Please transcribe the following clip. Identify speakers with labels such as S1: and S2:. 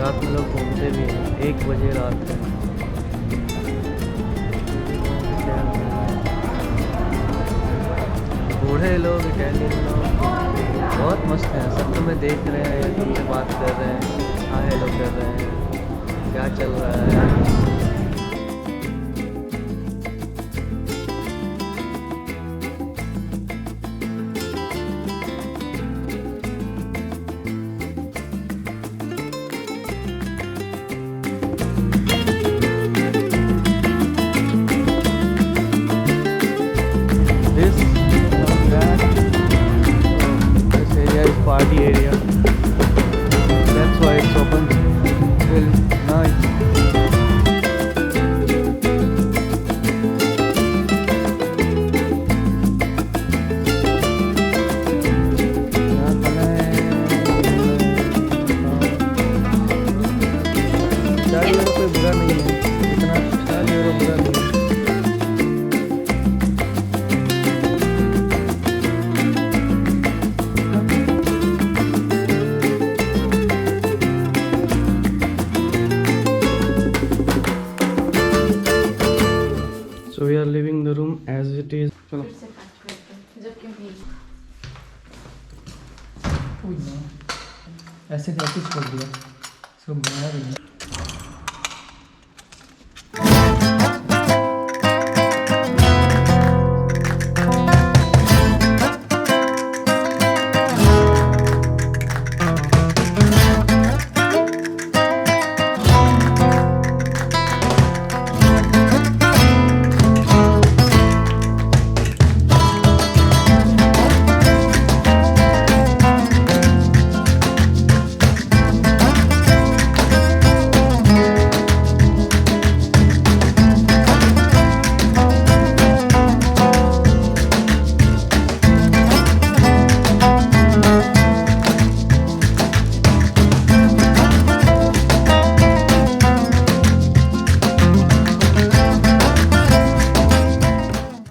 S1: रात में लोग घूमते भी हैं 1 बजे रात में। बूढ़े लोग, इटालियन लोग बहुत मस्त हैं। सब तुम्हें देख रहे हैं या तुमसे बात कर रहे हैं, हाँ हेलो कर रहे हैं, क्या चल रहा है। Party area. That's why it's open till night. कोई बुरा नहीं है, इतना 40 यूरो बुरा नहीं है। So we are leaving the room as it is. चलो।
S2: ऐसे कैसे छोड़ दिया, इसको बनाया भी नहीं।